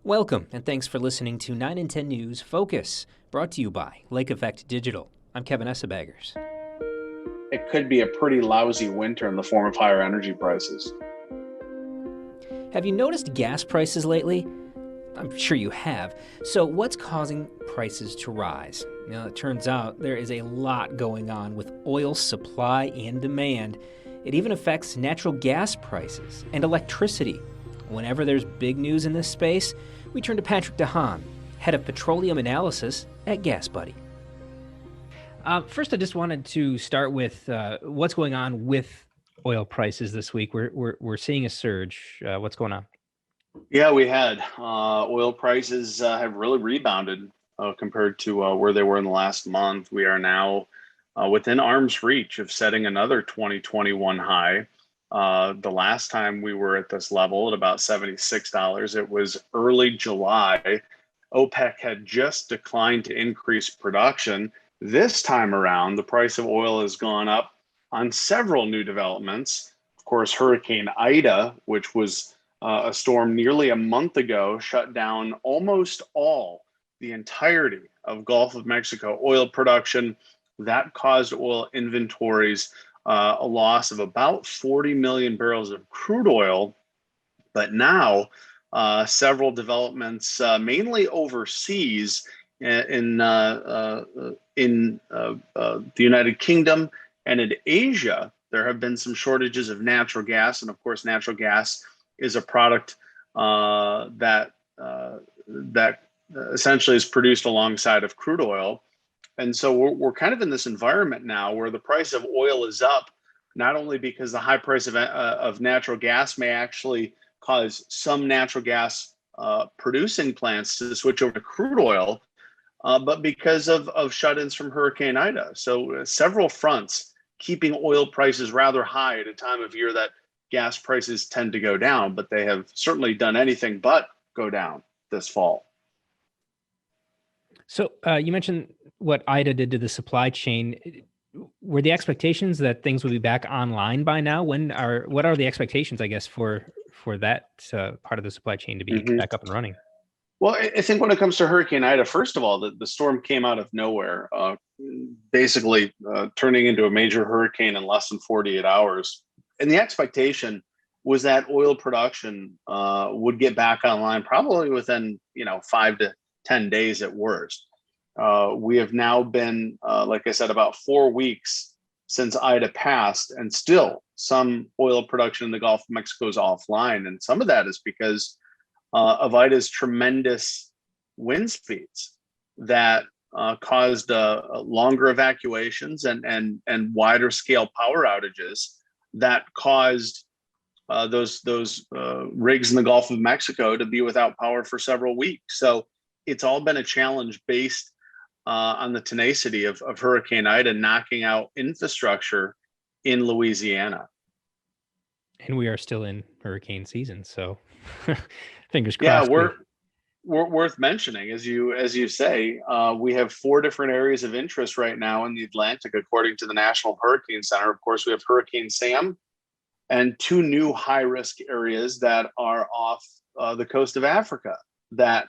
Welcome, and thanks for listening to 9 and 10 News Focus, brought to you by Lake Effect Digital. I'm Kevin Essabaggers. It could be a pretty lousy winter in the form of higher energy prices. Have you noticed gas prices lately? I'm sure you have. So what's causing prices to rise? It turns out there is a lot going on with oil supply and demand. It even affects natural gas prices and electricity. Whenever there's big news in this space, we turn to Patrick DeHaan, head of petroleum analysis at GasBuddy. First, I just wanted to start with what's going on with oil prices this week. We're seeing a surge. What's going on? Yeah, we had oil prices have really rebounded compared to where they were in the last month. We are now within arm's reach of setting another 2021 high. The last time we were at this level at about $76, it was early July. OPEC had just declined to increase production. This time around, the price of oil has gone up on several new developments. Of course, Hurricane Ida, which was a storm nearly a month ago, shut down almost the entirety of Gulf of Mexico oil production. That caused oil inventories a loss of about 40 million barrels of crude oil. But now, several developments, mainly overseas in the United Kingdom and in Asia, there have been some shortages of natural gas. And of course, natural gas is a product that essentially is produced alongside of crude oil. And so we're kind of in this environment now where the price of oil is up, not only because the high price of natural gas may actually cause some natural gas producing plants to switch over to crude oil, but because of shut-ins from Hurricane Ida. So several fronts keeping oil prices rather high at a time of year that gas prices tend to go down, but they have certainly done anything but go down this fall. So you mentioned what Ida did to the supply chain. Were the expectations that things would be back online by now? What are the expectations, I guess, for that part of the supply chain to be back up and running? Well, I think when it comes to Hurricane Ida, first of all, the storm came out of nowhere, basically turning into a major hurricane in less than 48 hours. And the expectation was that oil production would get back online probably within 5 to 10 days at worst. We have now been, like I said, about 4 weeks since Ida passed, and still some oil production in the Gulf of Mexico is offline. And some of that is because of Ida's tremendous wind speeds that caused longer evacuations and wider scale power outages that caused those rigs in the Gulf of Mexico to be without power for several weeks. So it's all been a challenge based on the tenacity of Hurricane Ida knocking out infrastructure in Louisiana. And we are still in hurricane season, so fingers crossed. Yeah, we're worth mentioning, as you say, we have 4 different areas of interest right now in the Atlantic, according to the National Hurricane Center. Of course, we have Hurricane Sam and 2 new high-risk areas that are off the coast of Africa that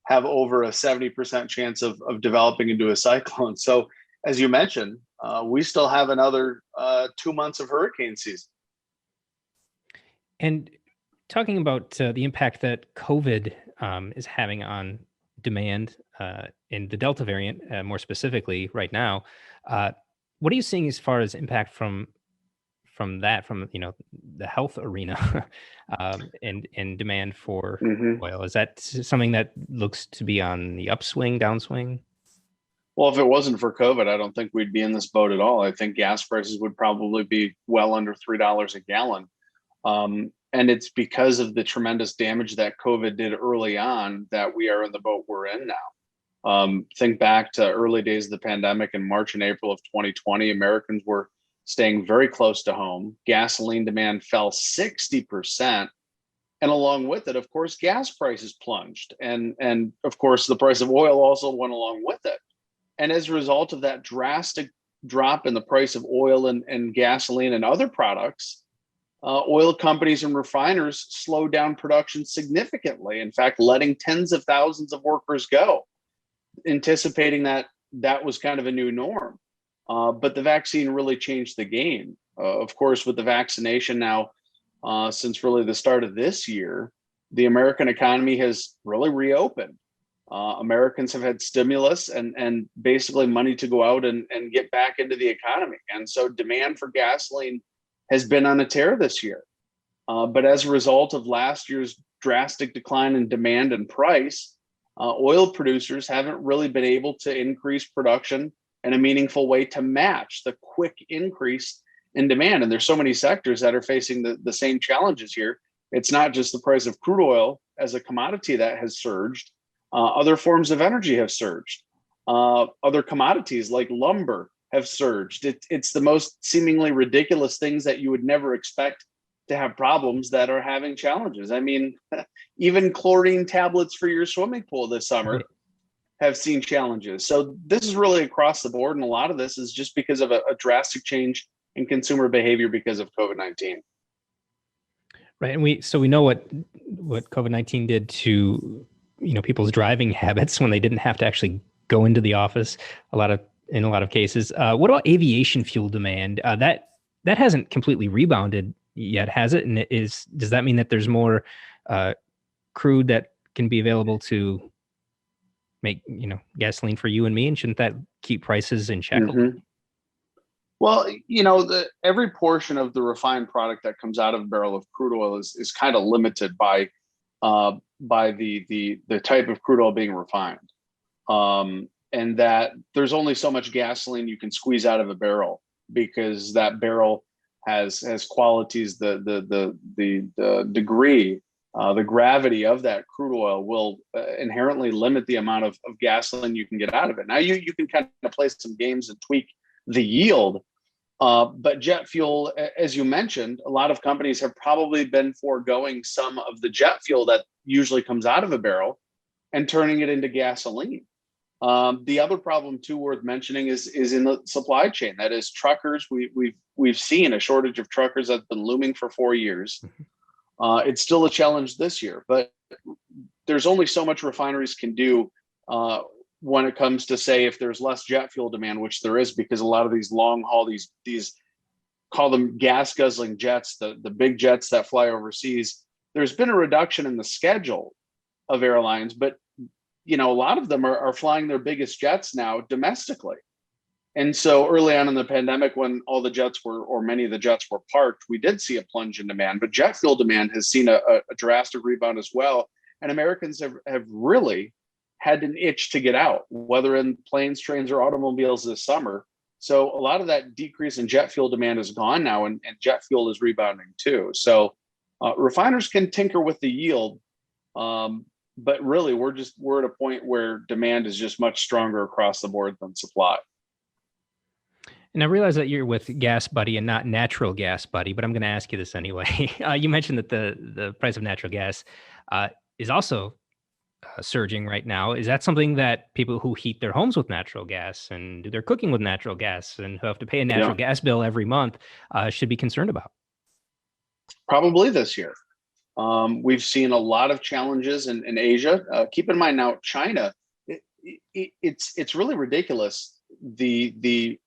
have over a 70% chance of developing into a cyclone. So, as you mentioned, we still have another 2 months of hurricane season. And talking about the impact that COVID is having on demand in the Delta variant, more specifically right now, what are you seeing as far as impact from the health arena and demand for oil? Is that something that looks to be on the upswing, downswing? Well, if it wasn't for COVID, I don't think we'd be in this boat at all. I think gas prices would probably be well under $3 a gallon. And it's because of the tremendous damage that COVID did early on that we are in the boat we're in now. Think back to early days of the pandemic in March and April of 2020, Americans were staying very close to home. Gasoline demand fell 60%. And along with it, of course, gas prices plunged. And of course, the price of oil also went along with it. And as a result of that drastic drop in the price of oil and gasoline and other products, oil companies and refiners slowed down production significantly. In fact, letting tens of thousands of workers go, anticipating that that was kind of a new norm. But the vaccine really changed the game. Of course, with the vaccination now, since really the start of this year, the American economy has really reopened. Americans have had stimulus and basically money to go out and get back into the economy. And so demand for gasoline has been on a tear this year. But as a result of last year's drastic decline in demand and price, oil producers haven't really been able to increase production in a meaningful way to match the quick increase in demand. And there's so many sectors that are facing the same challenges here. It's not just the price of crude oil as a commodity that has surged. Other forms of energy have surged. Other commodities like lumber have surged. It's the most seemingly ridiculous things that you would never expect to have problems that are having challenges. I mean, even chlorine tablets for your swimming pool this summer have seen challenges. So this is really across the board. And a lot of this is just because of a drastic change in consumer behavior because of COVID-19. Right. And we know what COVID-19 did to, people's driving habits when they didn't have to actually go into the office in a lot of cases. What about aviation fuel demand? That hasn't completely rebounded yet, has it? And does that mean that there's more crude that can be available to make, gasoline for you and me? And shouldn't that keep prices in check? Mm-hmm. Well, every portion of the refined product that comes out of a barrel of crude oil is kind of limited by the type of crude oil being refined, and that there's only so much gasoline you can squeeze out of a barrel because that barrel has qualities. The degree, the gravity of that crude oil will inherently limit the amount of gasoline you can get out of it. Now you can kind of play some games and tweak the yield. But jet fuel, as you mentioned, a lot of companies have probably been foregoing some of the jet fuel that usually comes out of a barrel and turning it into gasoline. The other problem too worth mentioning is in the supply chain. That is truckers. We've seen a shortage of truckers that's been looming for 4 years. It's still a challenge this year, but there's only so much refineries can do when it comes to, say, if there's less jet fuel demand, which there is, because a lot of these long haul, these call them gas guzzling jets, the big jets that fly overseas, there's been a reduction in the schedule of airlines, but a lot of them are flying their biggest jets now domestically. And so early on in the pandemic, when all the jets were, or many of the jets were parked, we did see a plunge in demand, but jet fuel demand has seen a drastic rebound as well. And Americans have really had an itch to get out, whether in planes, trains, or automobiles this summer. So a lot of that decrease in jet fuel demand is gone now, and jet fuel is rebounding too. So refiners can tinker with the yield, but really we're at a point where demand is just much stronger across the board than supply. And I realize that you're with Gas Buddy and not Natural Gas Buddy, but I'm going to ask you this anyway. You mentioned that the price of natural gas is also surging right now. Is that something that people who heat their homes with natural gas and do their cooking with natural gas and who have to pay a natural gas bill every month should be concerned about? Probably this year. We've seen a lot of challenges in Asia. Keep in mind now, China, it's really ridiculous, the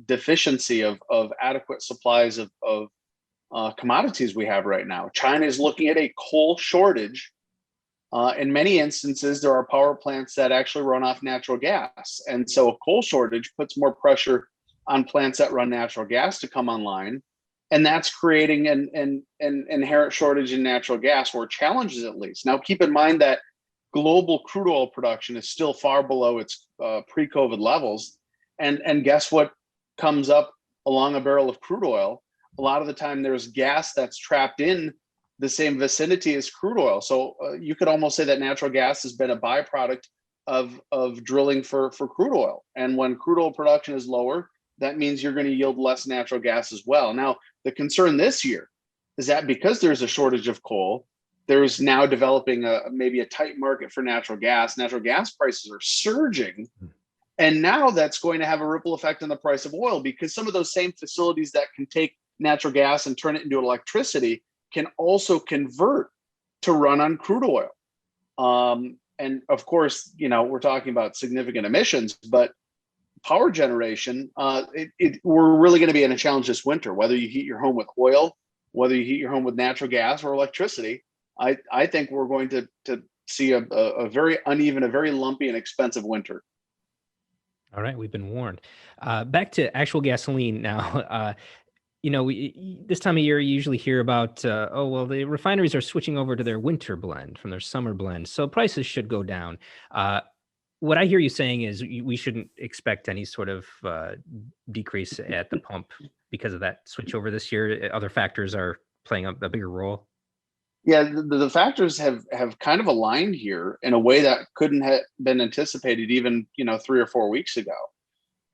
deficiency of adequate supplies of commodities we have right now. China is looking at a coal shortage. In many instances, there are power plants that actually run off natural gas. And so a coal shortage puts more pressure on plants that run natural gas to come online. And that's creating an inherent shortage in natural gas, or challenges at least. Now, keep in mind that global crude oil production is still far below its pre-COVID levels. And guess what comes up along a barrel of crude oil? A lot of the time there's gas that's trapped in the same vicinity as crude oil. So you could almost say that natural gas has been a byproduct of drilling for crude oil. And when crude oil production is lower, that means you're going to yield less natural gas as well. Now, the concern this year is that because there's a shortage of coal, there's now developing maybe a tight market for natural gas. Natural gas prices are surging. And now that's going to have a ripple effect on the price of oil, because some of those same facilities that can take natural gas and turn it into electricity can also convert to run on crude oil. And of course, we're talking about significant emissions, but power generation, we're really going to be in a challenge this winter, whether you heat your home with oil, whether you heat your home with natural gas or electricity. I think we're going to see a very uneven, a very lumpy and expensive winter. All right, we've been warned. Back to actual gasoline now. This time of year, you usually hear about, the refineries are switching over to their winter blend from their summer blend, so prices should go down. What I hear you saying is we shouldn't expect any sort of decrease at the pump because of that switchover this year. Other factors are playing a bigger role. Yeah, the factors have kind of aligned here in a way that couldn't have been anticipated even 3 or 4 weeks ago.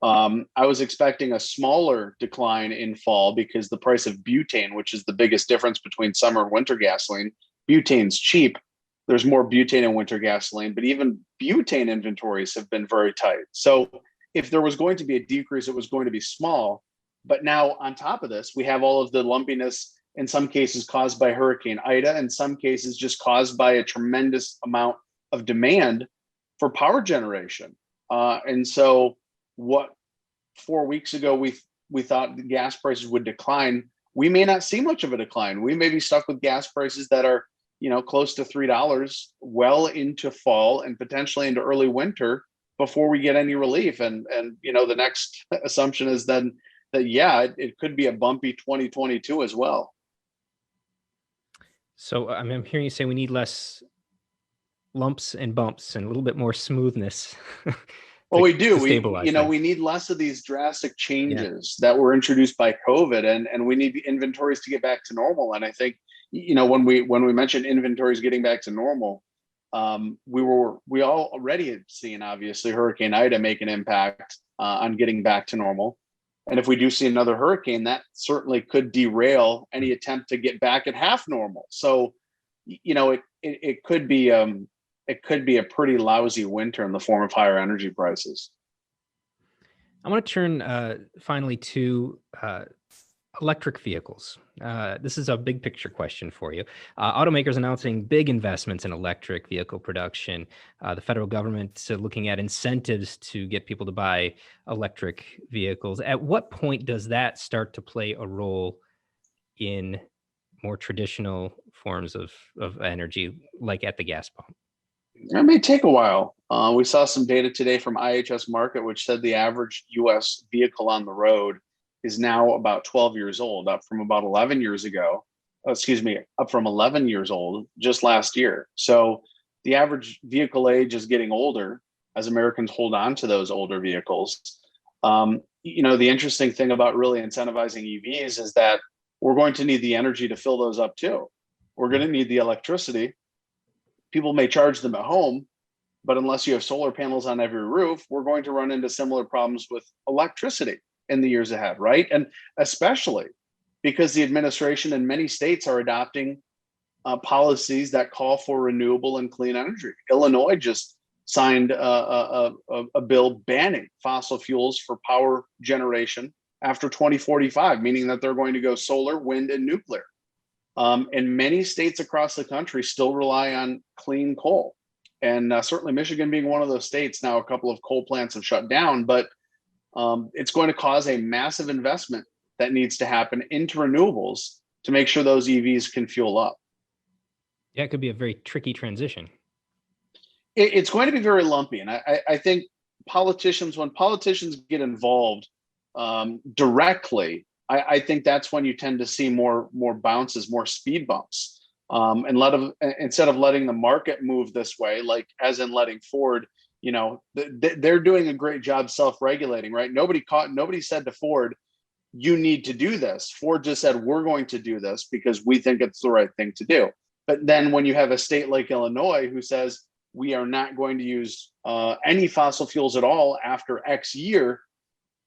I was expecting a smaller decline in fall because the price of butane, which is the biggest difference between summer and winter gasoline, butane's cheap. There's more butane in winter gasoline, but even butane inventories have been very tight. So if there was going to be a decrease, it was going to be small. But now on top of this, we have all of the lumpiness, in some cases caused by Hurricane Ida, in some cases just caused by a tremendous amount of demand for power generation. And so what 4 weeks ago we thought the gas prices would decline, we may not see much of a decline. We may be stuck with gas prices that are close to $3 well into fall and potentially into early winter before we get any relief. And the next assumption is then that it could be a bumpy 2022 as well. So I'm hearing you say we need less lumps and bumps and a little bit more smoothness. Well, we do. We need less of these drastic changes that were introduced by COVID, and we need the inventories to get back to normal. And I think, when we mentioned inventories getting back to normal, we all already had seen obviously Hurricane Ida make an impact on getting back to normal. And if we do see another hurricane, that certainly could derail any attempt to get back at half normal. So, it could be a pretty lousy winter in the form of higher energy prices. I want to turn finally to electric vehicles. This is a big picture question for you. Automakers announcing big investments in electric vehicle production. The federal government looking at incentives to get people to buy electric vehicles. At what point does that start to play a role in more traditional forms of energy, like at the gas pump? It may take a while. We saw some data today from IHS Market, which said the average US vehicle on the road is now about 12 years old, up from about 11 years ago. Up from 11 years old just last year. So the average vehicle age is getting older as Americans hold on to those older vehicles. The interesting thing about really incentivizing EVs is that we're going to need the energy to fill those up too. We're going to need the electricity. People may charge them at home, but unless you have solar panels on every roof, we're going to run into similar problems with electricity in the years ahead, right? And especially because the administration in many states are adopting policies that call for renewable and clean energy. Illinois just signed a bill banning fossil fuels for power generation after 2045, meaning that they're going to go solar, wind, and nuclear. And many states across the country still rely on clean coal. And certainly Michigan being one of those states, now a couple of coal plants have shut down, but it's going to cause a massive investment that needs to happen into renewables to make sure those EVs can fuel up. Yeah, it could be a very tricky transition. It's going to be very lumpy. And I think when politicians get involved directly, I think that's when you tend to see more bounces, more speed bumps. Instead of letting the market move this way, like as in letting Ford, they're doing a great job self-regulating, right? Nobody said to Ford, you need to do this. Ford just said, we're going to do this because we think it's the right thing to do. But then when you have a state like Illinois who says, we are not going to use any fossil fuels at all after X year,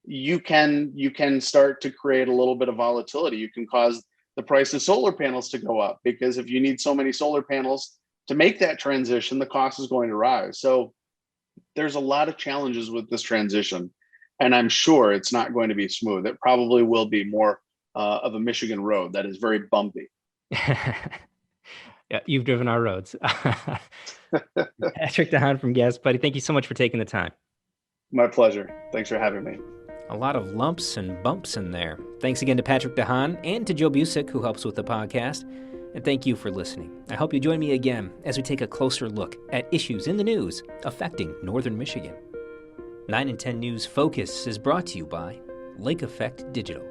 you can start to create a little bit of volatility. You can cause the price of solar panels to go up because if you need so many solar panels to make that transition, the cost is going to rise. So there's a lot of challenges with this transition, and I'm sure it's not going to be smooth. It probably will be more of a Michigan road that is very bumpy. Yeah, you've driven our roads. Patrick DeHaan from Gas Buddy, thank you so much for taking the time. My pleasure. Thanks for having me. A lot of lumps and bumps in there. Thanks again to Patrick DeHaan and to Joe Busick, who helps with the podcast. And thank you for listening. I hope you join me again as we take a closer look at issues in the news affecting Northern Michigan. 9 and 10 News Focus is brought to you by Lake Effect Digital.